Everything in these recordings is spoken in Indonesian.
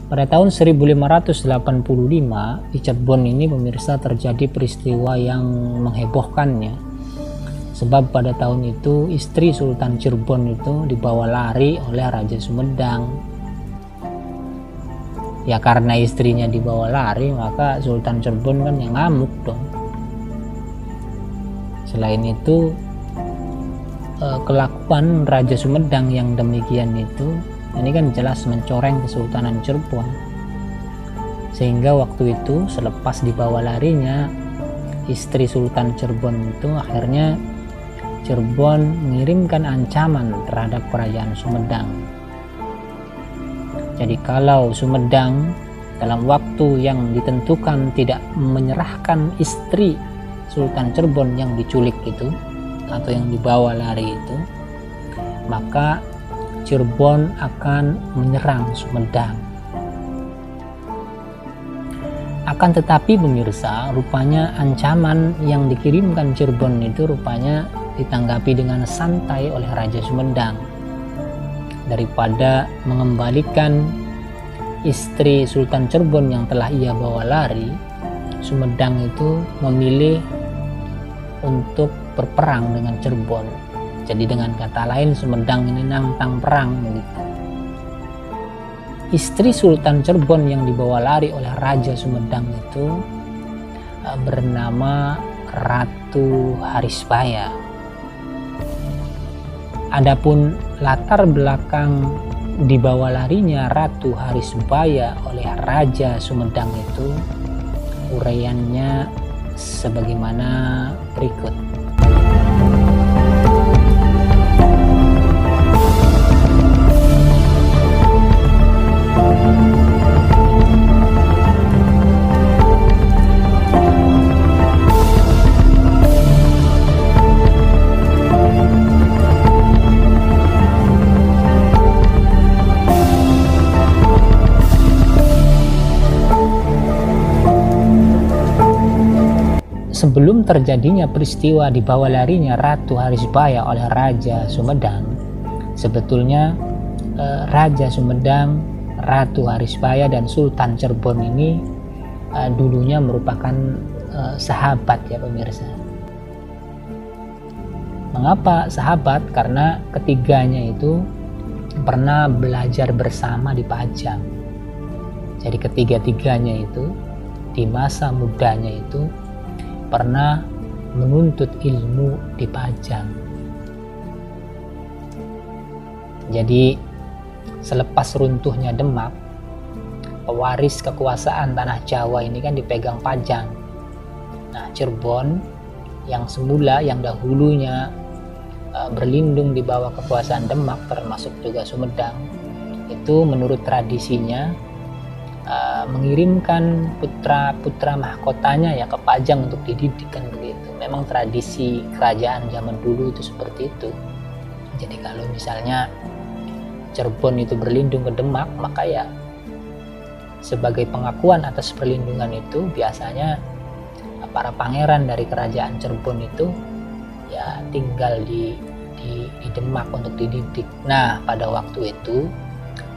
Pada tahun 1585 di Cirebon ini pemirsa terjadi peristiwa yang menghebohkannya. Sebab pada tahun itu istri Sultan Cirebon itu dibawa lari oleh Raja Sumedang. Ya karena istrinya dibawa lari, maka Sultan Cirebon kan yang ngamuk dong. Selain itu kelakuan Raja Sumedang yang demikian itu ini kan jelas mencoreng Kesultanan Cirebon, sehingga waktu itu selepas dibawa larinya istri Sultan Cirebon itu, akhirnya Cirebon mengirimkan ancaman terhadap kerajaan Sumedang. Jadi kalau Sumedang dalam waktu yang ditentukan tidak menyerahkan istri Sultan Cirebon yang diculik itu atau yang dibawa lari itu, maka Cirebon akan menyerang Sumedang. Akan tetapi pemirsa, rupanya ancaman yang dikirimkan Cirebon itu rupanya ditanggapi dengan santai oleh Raja Sumedang. Daripada mengembalikan istri Sultan Cirebon yang telah ia bawa lari, Sumedang itu memilih untuk berperang dengan Cirebon. Jadi dengan kata lain, Sumedang ini nantang perang gitu. Istri Sultan Cirebon yang dibawa lari oleh Raja Sumedang itu bernama Ratu Harisbaya. Adapun latar belakang dibawa larinya Ratu Harisbaya oleh Raja Sumedang itu uraiannya sebagaimana berikut. Sebelum terjadinya peristiwa dibawa larinya Ratu Harisbaya oleh Raja Sumedang, sebetulnya Raja Sumedang, Ratu Harisbaya, dan Sultan Cirebon ini dulunya merupakan sahabat ya pemirsa. Mengapa sahabat? Karena ketiganya itu pernah belajar bersama di Pajang. Jadi ketiga-tiganya itu di masa mudanya itu pernah menuntut ilmu di Pajang. Jadi selepas runtuhnya Demak, pewaris kekuasaan tanah Jawa ini kan dipegang Pajang. Nah, Cirebon yang semula, yang dahulunya berlindung di bawah kekuasaan Demak, termasuk juga Sumedang, itu menurut tradisinya mengirimkan putra-putra mahkotanya ya ke Pajang untuk dididik kan begitu. Memang tradisi kerajaan zaman dulu itu seperti itu. Jadi kalau misalnya Cirebon itu berlindung ke Demak, maka ya sebagai pengakuan atas perlindungan itu biasanya para pangeran dari kerajaan Cirebon itu ya tinggal di Demak untuk dididik. Nah, pada waktu itu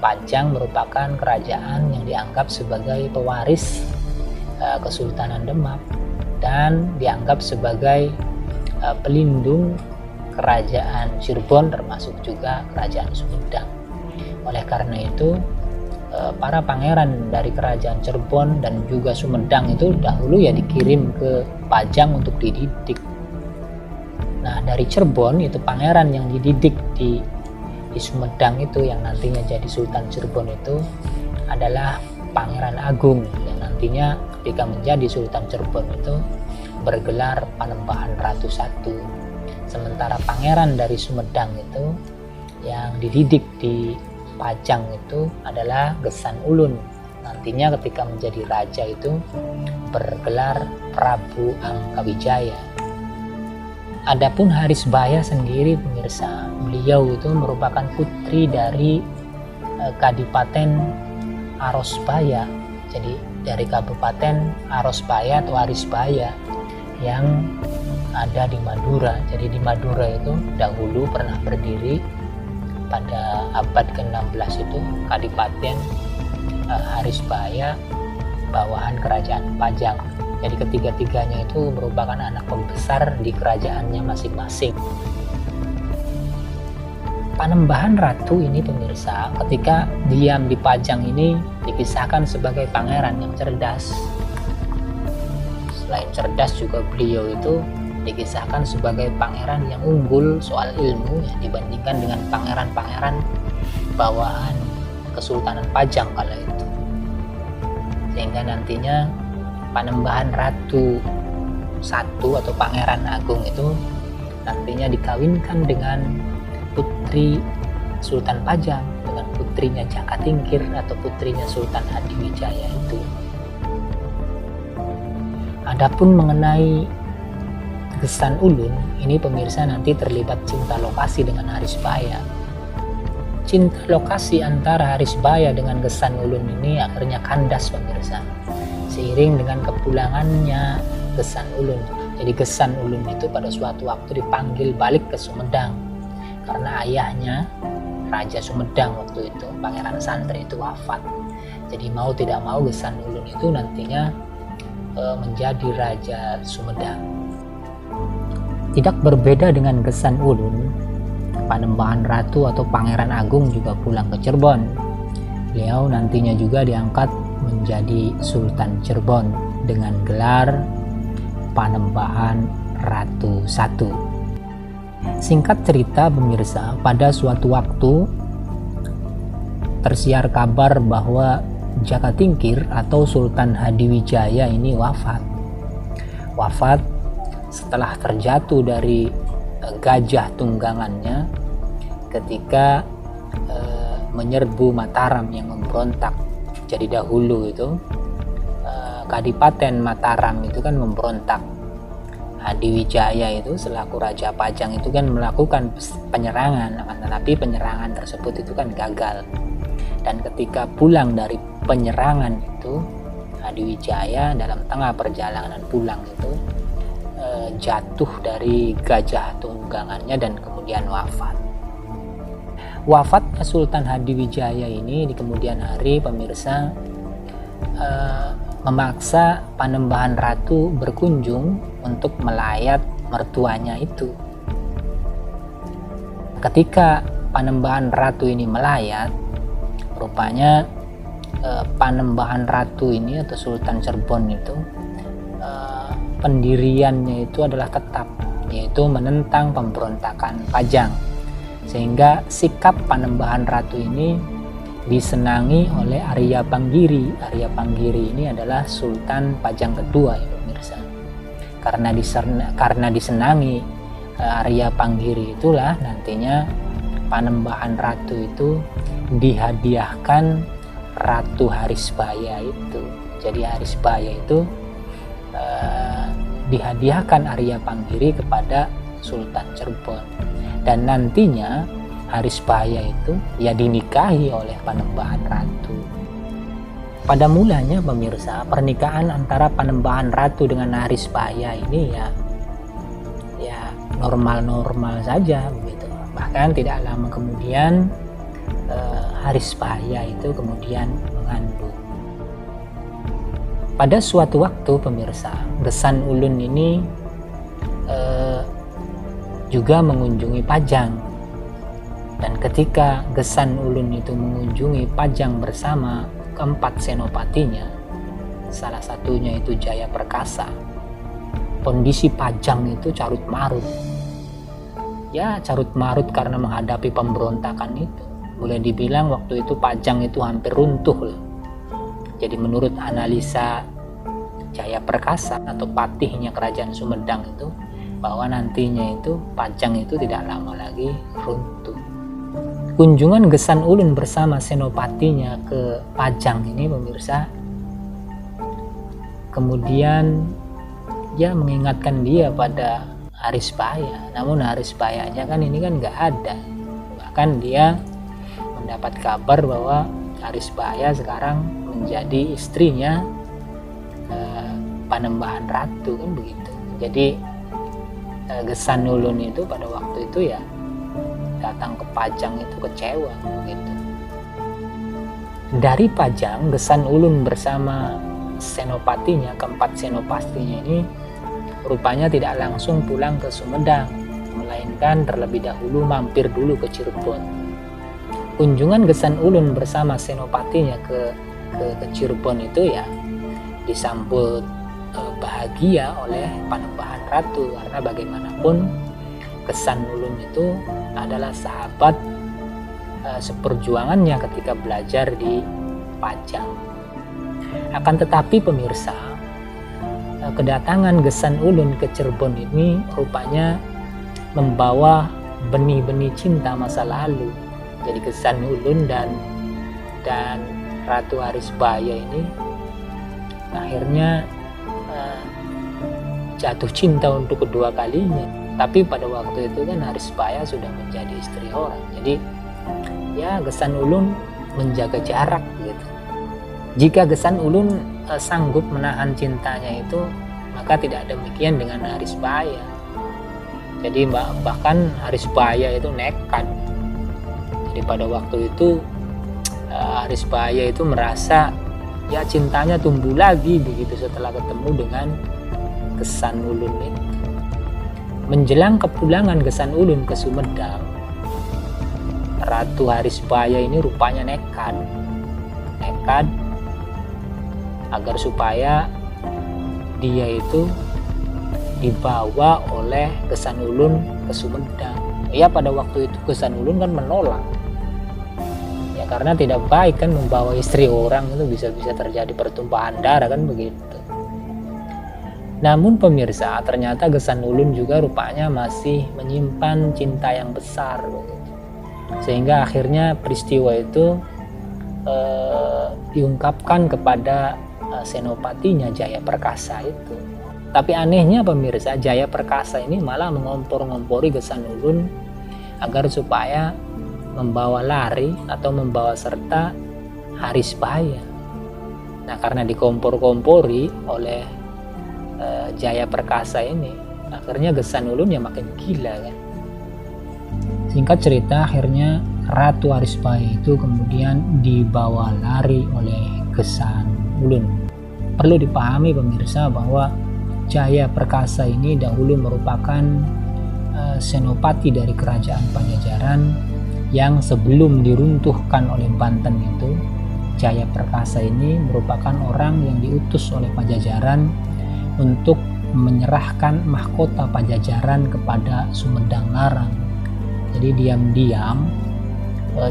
Pajang merupakan kerajaan yang dianggap sebagai pewaris Kesultanan Demak dan dianggap sebagai pelindung kerajaan Cirebon, termasuk juga kerajaan Sumedang. Oleh karena itu para pangeran dari kerajaan Cirebon dan juga Sumedang itu dahulu ya dikirim ke Pajang untuk dididik. Nah, dari Cirebon itu pangeran yang dididik di Sumedang itu yang nantinya jadi Sultan Cirebon itu adalah Pangeran Agung yang nantinya ketika menjadi Sultan Cirebon itu bergelar Panembahan Ratu I. Sementara pangeran dari Sumedang itu yang dididik di Pajang itu adalah Gesan Ulun. Nantinya ketika menjadi raja itu bergelar Prabu Angkawijaya. Adapun Harisbaya sendiri pemirsa, beliau itu merupakan putri dari Kadipaten Arosbaya. Jadi dari Kabupaten Arosbaya atau Harisbaya yang ada di Madura. Jadi di Madura itu dahulu pernah berdiri pada abad ke-16 itu Kadipaten Harisbaya bawahan kerajaan Pajang. Jadi ketiga-tiganya itu merupakan anak pembesar di kerajaannya masing-masing. Panembahan Ratu ini pemirsa, ketika diam di Pajang ini dikisahkan sebagai pangeran yang cerdas. Selain cerdas juga beliau itu dikisahkan sebagai pangeran yang unggul soal ilmu ya, dibandingkan dengan pangeran-pangeran bawahan Kesultanan Pajang kala itu. Sehingga nantinya Panembahan Ratu satu atau Pangeran Agung itu nantinya dikawinkan dengan putri Sultan Pajang, dengan putrinya Jaka Tingkir atau putrinya Sultan Hadiwijaya itu. Adapun mengenai Gesan Ulun, ini pemirsa nanti terlibat cinta lokasi dengan Harisbaya. Cinta lokasi antara Harisbaya dengan Gesan Ulun ini akhirnya kandas pemirsa, seiring dengan kepulangannya Gesan Ulun. Jadi Gesan Ulun itu pada suatu waktu dipanggil balik ke Sumedang karena ayahnya Raja Sumedang waktu itu, Pangeran Santri itu wafat. Jadi mau tidak mau Gesan Ulun itu nantinya menjadi Raja Sumedang. Tidak berbeda dengan Gesan Ulun, Panembahan Ratu atau Pangeran Agung juga pulang ke Cirebon. Beliau nantinya juga diangkat menjadi Sultan Cirebon dengan gelar Panembahan Ratu I. Singkat cerita pemirsa, pada suatu waktu tersiar kabar bahwa Jaka Tingkir atau Sultan Hadiwijaya ini wafat setelah terjatuh dari gajah tunggangannya ketika menyerbu Mataram yang memberontak. Jadi dahulu itu Kadipaten Mataram itu kan memberontak. Hadiwijaya itu selaku Raja Pajang itu kan melakukan penyerangan, tetapi penyerangan tersebut itu kan gagal. Dan ketika pulang dari penyerangan itu, Hadiwijaya dalam tengah perjalanan pulang itu jatuh dari gajah tunggangannya dan kemudian wafat. Wafatnya Sultan Hadiwijaya ini di kemudian hari pemirsa memaksa Panembahan Ratu berkunjung untuk melayat mertuanya itu. Ketika Panembahan Ratu ini melayat, rupanya Panembahan Ratu ini atau Sultan Cirebon itu pendiriannya itu adalah tetap, yaitu menentang pemberontakan Pajang, sehingga sikap Panembahan Ratu ini disenangi oleh Arya Panggiri. Arya Panggiri ini adalah Sultan Pajang kedua ya pemirsa. Karena disenangi Arya Panggiri itulah nantinya Panembahan Ratu itu dihadiahkan Ratu Harisbaya itu. Jadi Harisbaya itu dihadiahkan Arya Panggiri kepada Sultan Cirebon, dan nantinya Harisbaya itu ya dinikahi oleh Panembahan Ratu. Pada mulanya pemirsa, pernikahan antara Panembahan Ratu dengan Harisbaya ini ya normal-normal saja begitu. Bahkan tidak lama kemudian Harisbaya itu kemudian mengandung. Pada suatu waktu pemirsa, Gesan Ulun ini juga mengunjungi Pajang, dan ketika Gesan Ulun itu mengunjungi Pajang bersama keempat senopatinya, salah satunya itu Jaya Perkasa, kondisi Pajang itu carut marut. Ya carut marut karena menghadapi pemberontakan itu. Boleh dibilang waktu itu Pajang itu hampir runtuh loh. Jadi menurut analisa Jaya Perkasa atau patihnya kerajaan Sumedang itu, bahwa nantinya itu Pajang itu tidak lama lagi runtuh. Kunjungan Gesan Ulun bersama senopatinya ke Pajang ini pemirsa, kemudian ya mengingatkan dia pada Harisbaya. Namun Harisbayanya kan ini kan nggak ada. Bahkan dia mendapat kabar bahwa Harisbaya sekarang menjadi istrinya Panembahan Ratu kan begitu. Jadi Gesan Ulun itu pada waktu itu ya datang ke Pajang itu kecewa gitu. Dari Pajang, Gesan Ulun bersama senopatinya, keempat senopatinya ini rupanya tidak langsung pulang ke Sumedang, melainkan terlebih dahulu mampir dulu ke Cirebon. Kunjungan Gesan Ulun bersama senopatinya ke Cirebon itu ya disambut bahagia oleh Panembahan Ratu, karena bagaimanapun Gesan Ulun itu adalah sahabat seperjuangannya ketika belajar di Pajang. Akan tetapi pemirsa, kedatangan Gesan Ulun ke Cirebon ini rupanya membawa benih-benih cinta masa lalu. Jadi Gesan Ulun dan Ratu Harisbaya ini akhirnya jatuh cinta untuk kedua kalinya. Tapi pada waktu itu kan Harisbaya sudah menjadi istri orang. Jadi ya Gesan Ulun menjaga jarak gitu. Jika Gesan Ulun sanggup menahan cintanya itu, maka tidak demikian dengan Harisbaya. Jadi bahkan Harisbaya itu nekat. Jadi pada waktu itu Harisbaya itu merasa ya cintanya tumbuh lagi begitu setelah ketemu dengan Gesan Ulun itu. Menjelang kepulangan Gesan Ulun ke Sumedang, Ratu Harisbaya ini rupanya nekat agar supaya dia itu dibawa oleh Gesan Ulun ke Sumedang. Ya pada waktu itu Gesan Ulun kan menolak. Ya karena tidak baik kan membawa istri orang, itu bisa terjadi pertumpahan darah kan begitu. Namun pemirsa, ternyata Gesan Ulun juga rupanya masih menyimpan cinta yang besar begitu. Sehingga akhirnya peristiwa itu diungkapkan kepada senopatinya Jaya Perkasa itu. Tapi anehnya pemirsa, Jaya Perkasa ini malah mengompor-ngompori Gesan Ulun agar supaya membawa lari atau membawa serta Harisbaya. Nah karena dikompor-kompori oleh Jaya Perkasa ini, akhirnya Gesan Ulun ya makin gila kan. Singkat cerita, akhirnya Ratu Harisbaya itu kemudian dibawa lari oleh Gesan Ulun. Perlu dipahami pemirsa bahwa Jaya Perkasa ini dahulu merupakan senopati dari kerajaan Pajajaran yang sebelum diruntuhkan oleh Banten itu. Jaya Perkasa ini merupakan orang yang diutus oleh Pajajaran untuk menyerahkan mahkota Pajajaran kepada Sumedang Larang. Jadi diam-diam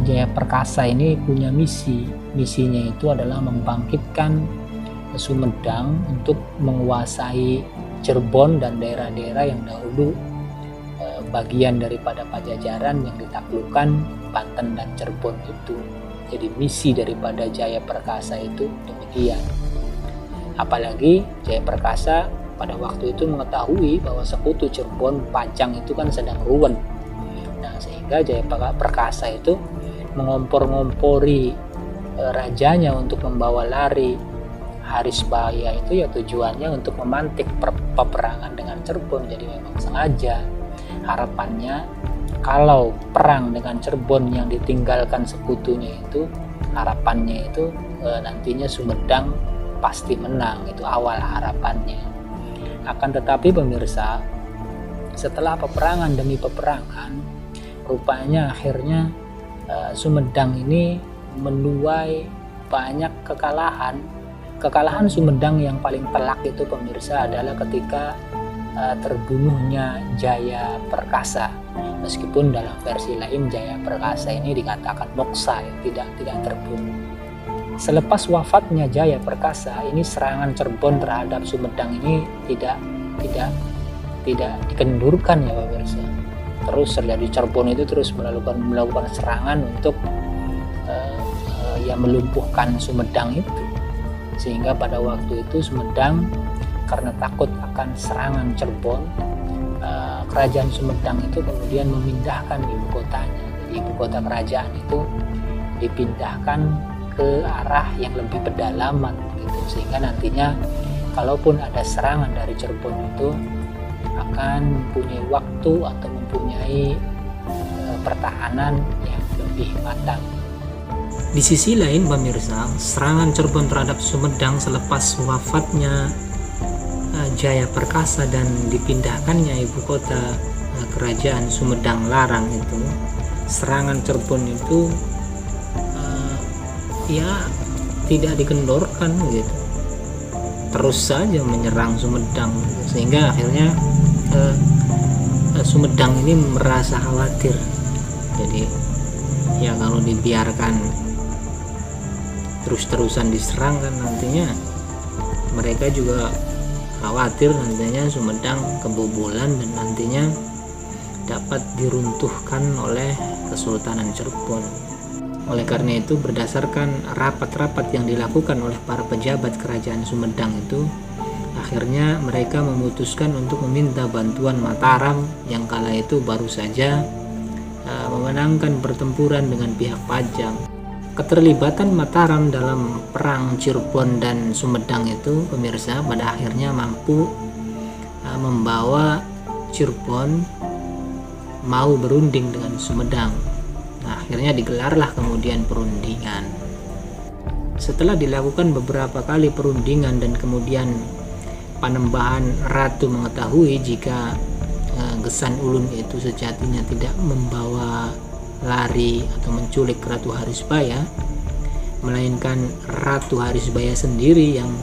Jaya Perkasa ini punya misinya itu adalah membangkitkan Sumedang untuk menguasai Cirebon dan daerah-daerah yang dahulu bagian daripada Pajajaran yang ditaklukkan Banten dan Cirebon itu. Jadi misi daripada Jaya Perkasa itu demikian. Apalagi Jaya Perkasa pada waktu itu mengetahui bahwa sekutu Cirebon Pajang itu kan sedang ruwen. Nah sehingga Jaya Perkasa itu mengompor-ngompori rajanya untuk membawa lari Harisbaya itu ya tujuannya untuk memantik peperangan dengan Cirebon. Jadi memang sengaja harapannya kalau perang dengan Cirebon yang ditinggalkan sekutunya itu, harapannya itu nantinya Sumedang pasti menang, itu awal harapannya. Akan tetapi pemirsa, setelah peperangan demi peperangan, rupanya akhirnya Sumedang ini menuai banyak kekalahan. Kekalahan Sumedang yang paling telak itu pemirsa adalah ketika terbunuhnya Jaya Perkasa. Meskipun dalam versi lain Jaya Perkasa ini dikatakan moksa, tidak terbunuh. Selepas wafatnya Jaya Perkasa, ini serangan Cirebon terhadap Sumedang ini tidak dikendurkan ya pemirsa. Terus terjadi Cirebon itu terus melakukan serangan untuk melumpuhkan Sumedang itu. Sehingga pada waktu itu Sumedang karena takut akan serangan Cirebon, kerajaan Sumedang itu kemudian memindahkan ibu kotanya. Jadi ibu kota kerajaan itu dipindahkan ke arah yang lebih pedalaman gitu, sehingga nantinya kalaupun ada serangan dari Cirebon itu akan mempunyai waktu atau mempunyai pertahanan yang lebih matang. Di sisi lain pemirsa, serangan Cirebon terhadap Sumedang selepas wafatnya Jaya Perkasa dan dipindahkannya ibu kota kerajaan Sumedang Larang itu, serangan Cirebon itu ya tidak dikendorkan gitu, terus saja menyerang Sumedang, sehingga akhirnya Sumedang ini merasa khawatir. Jadi ya kalau dibiarkan terus-terusan diserang kan nantinya mereka juga khawatir nantinya Sumedang kebobolan dan nantinya dapat diruntuhkan oleh Kesultanan Cirebon. Oleh karena itu, berdasarkan rapat-rapat yang dilakukan oleh para pejabat kerajaan Sumedang itu, akhirnya mereka memutuskan untuk meminta bantuan Mataram yang kala itu baru saja memenangkan pertempuran dengan pihak Pajang. Keterlibatan Mataram dalam perang Cirebon dan Sumedang itu pemirsa pada akhirnya mampu membawa Cirebon mau berunding dengan Sumedang. Nah, akhirnya digelarlah kemudian perundingan. Setelah dilakukan beberapa kali perundingan dan kemudian Panembahan Ratu mengetahui jika Gesan Ulun itu sejatinya tidak membawa lari atau menculik Ratu Harisbaya, melainkan Ratu Harisbaya sendiri yang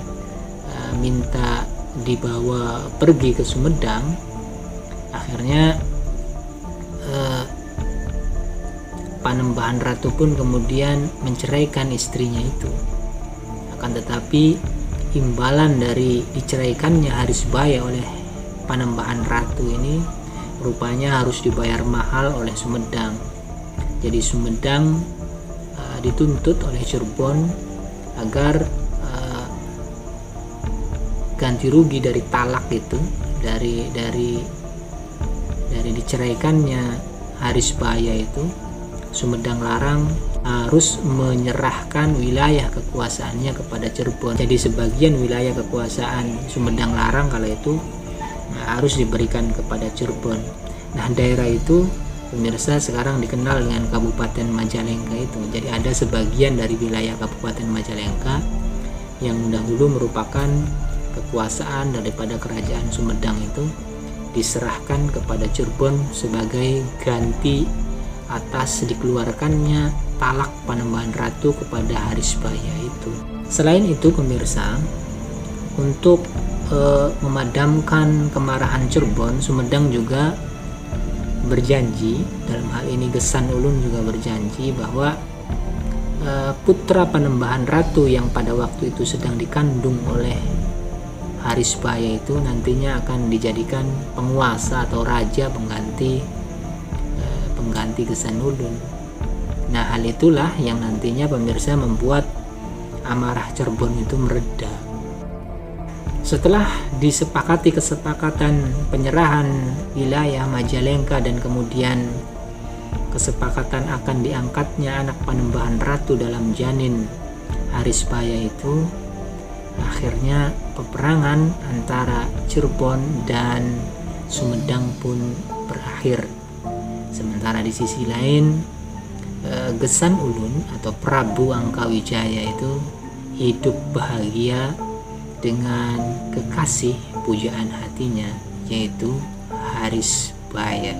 minta dibawa pergi ke Sumedang. Akhirnya Panembahan Ratu pun kemudian menceraikan istrinya itu. Akan tetapi imbalan dari diceraikannya Harisbaya oleh Panembahan Ratu ini rupanya harus dibayar mahal oleh Sumedang. Jadi Sumedang dituntut oleh Cirebon agar ganti rugi dari talak itu, dari diceraikannya Harisbaya itu, Sumedang Larang harus menyerahkan wilayah kekuasaannya kepada Cirebon. Jadi sebagian wilayah kekuasaan Sumedang Larang kala itu harus diberikan kepada Cirebon. Nah, daerah itu pemirsa sekarang dikenal dengan Kabupaten Majalengka itu. Jadi ada sebagian dari wilayah Kabupaten Majalengka yang dahulu merupakan kekuasaan daripada kerajaan Sumedang itu diserahkan kepada Cirebon sebagai ganti atas dikeluarkannya talak Panembahan Ratu kepada Harisbaya itu. Selain itu pemirsa, untuk memadamkan kemarahan Cirebon, Sumedang juga berjanji, dalam hal ini Gesan Ulun juga berjanji bahwa putra Panembahan Ratu yang pada waktu itu sedang dikandung oleh Harisbaya itu nantinya akan dijadikan penguasa atau raja pengganti Gesan Ulun. Nah, hal itulah yang nantinya pemirsa membuat amarah Cirebon itu mereda. Setelah disepakati kesepakatan penyerahan wilayah Majalengka dan kemudian kesepakatan akan diangkatnya anak Panembahan Ratu dalam janin Harisbaya itu, akhirnya peperangan antara Cirebon dan Sumedang pun berakhir. Sementara di sisi lain Gesan Ulun atau Prabu Angkawijaya itu hidup bahagia dengan kekasih pujaan hatinya, yaitu Harisbaya.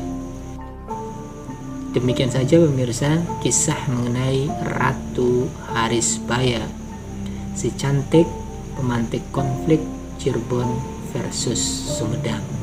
Demikian saja pemirsa kisah mengenai Ratu Harisbaya, si cantik pemantik konflik Cirebon versus Sumedang.